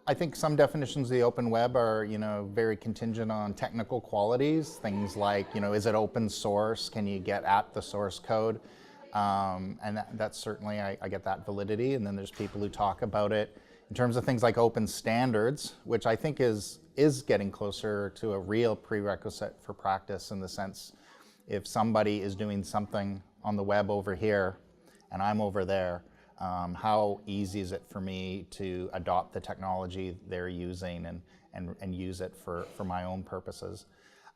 I think some definitions of the open web are, very contingent on technical qualities. Things like, is it open source? Can you get at the source code? And that's certainly, I get that validity. And then there's people who talk about it in terms of things like open standards, which I think is getting closer to a real prerequisite for practice, in the sense, if somebody is doing something on the web over here and I'm over there, how easy is it for me to adopt the technology they're using and use it for my own purposes?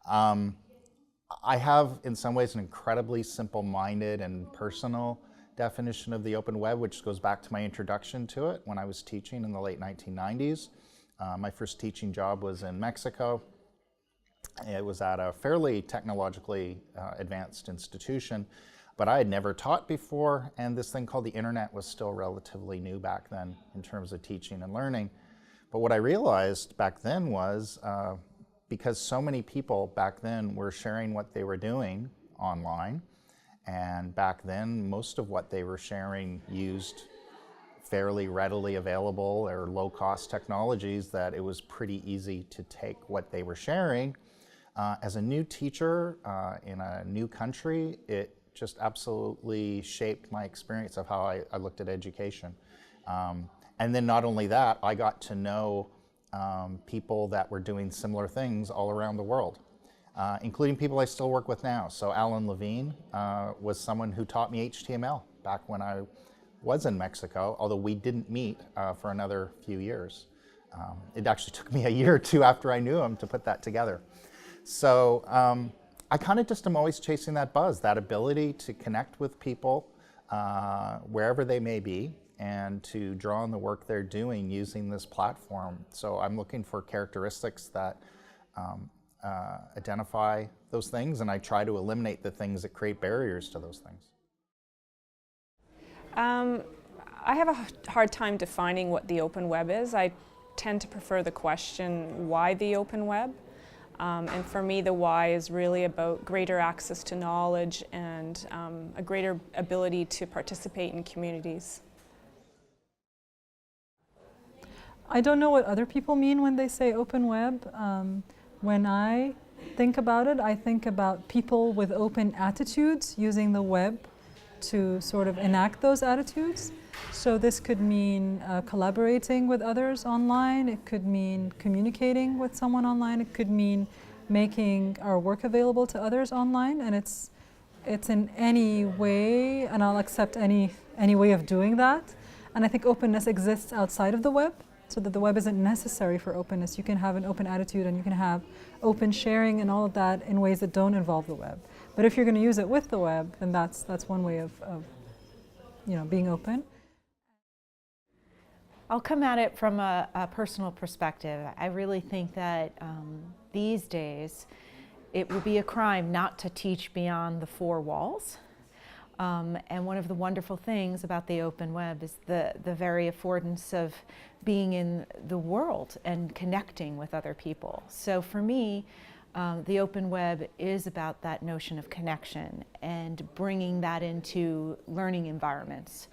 I have, in some ways, an incredibly simple-minded and personal definition of the open web, which goes back to my introduction to it when I was teaching in the late 1990s. My first teaching job was in Mexico. It was at a fairly technologically advanced institution, but I had never taught before, and this thing called the internet was still relatively new back then in terms of teaching and learning. But what I realized back then was, because so many people back then were sharing what they were doing online, and back then most of what they were sharing used fairly readily available or low-cost technologies, that it was pretty easy to take what they were sharing. As a new teacher in a new country, it just absolutely shaped my experience of how I looked at education. And then not only that, I got to know people that were doing similar things all around the world, including people I still work with now. So Alan Levine was someone who taught me HTML back when I was in Mexico, although we didn't meet for another few years. It actually took me a year or two after I knew him to put that together. So I kind of just am always chasing that buzz, that ability to connect with people wherever they may be, and to draw on the work they're doing using this platform. So I'm looking for characteristics that identify those things, and I try to eliminate the things that create barriers to those things. I have a hard time defining what the open web is. I tend to prefer the question, why the open web? And for me, the why is really about greater access to knowledge and a greater ability to participate in communities. I don't know what other people mean when they say open web. When I think about it, I think about people with open attitudes using the web to sort of enact those attitudes. So this could mean collaborating with others online. It could mean communicating with someone online. It could mean making our work available to others online. And it's in any way, and I'll accept any way of doing that. And I think openness exists outside of the web, so that the web isn't necessary for openness. You can have an open attitude and you can have open sharing and all of that in ways that don't involve the web. But if you're going to use it with the web, then that's one way of being open. I'll come at it from a personal perspective. I really think that these days it would be a crime not to teach beyond the four walls. And one of the wonderful things about the open web is the very affordance of being in the world and connecting with other people. So for me, the open web is about that notion of connection and bringing that into learning environments.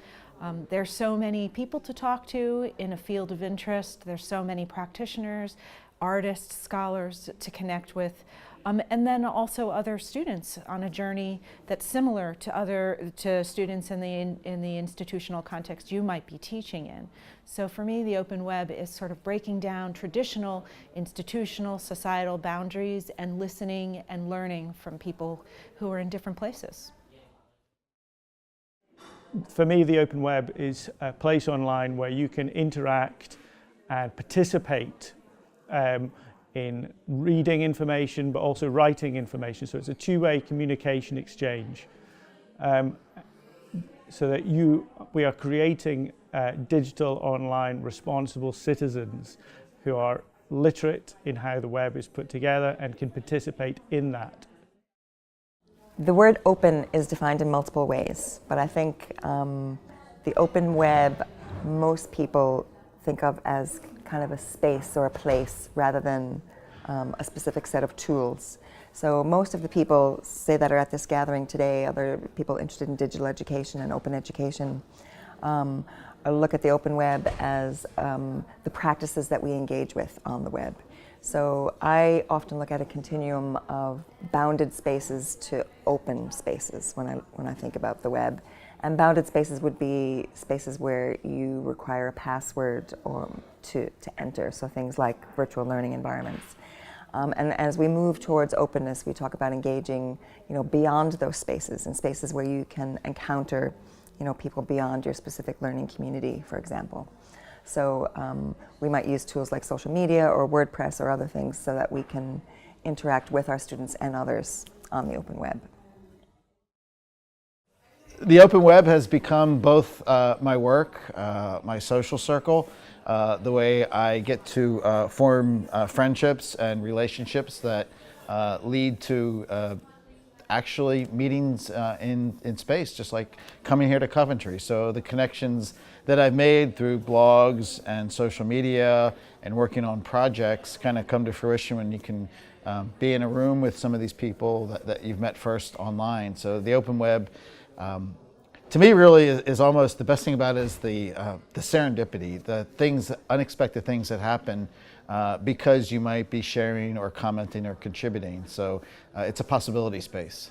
There's so many people to talk to in a field of interest. There's so many practitioners, artists, scholars to connect with. And then also other students on a journey that's similar to students in the institutional context you might be teaching in. So for me, the open web is sort of breaking down traditional institutional societal boundaries and listening and learning from people who are in different places. For me, the open web is a place online where you can interact and participate in reading information, but also writing information. So it's a two-way communication exchange. So that we are creating digital, online, responsible citizens who are literate in how the web is put together and can participate in that. The word open is defined in multiple ways, but I think the open web, most people think of as kind of a space or a place rather than a specific set of tools. So most of the people, say, that are at this gathering today, other people interested in digital education and open education, look at the open web as the practices that we engage with on the web. So I often look at a continuum of bounded spaces to open spaces when I think about the web. And bounded spaces would be spaces where you require a password to enter, so things like virtual learning environments. And as we move towards openness, we talk about engaging, beyond those spaces, in spaces where you can encounter, people beyond your specific learning community, for example. So we might use tools like social media or WordPress or other things so that we can interact with our students and others on the open web. The open web has become both my work, my social circle, the way I get to form friendships and relationships that lead to actually meetings in space, just like coming here to Coventry. So the connections that I've made through blogs and social media and working on projects kind of come to fruition when you can be in a room with some of these people that you've met first online. So the open web, to me, really is almost the best thing about it is the serendipity, the things, unexpected things that happen because you might be sharing or commenting or contributing. So it's a possibility space.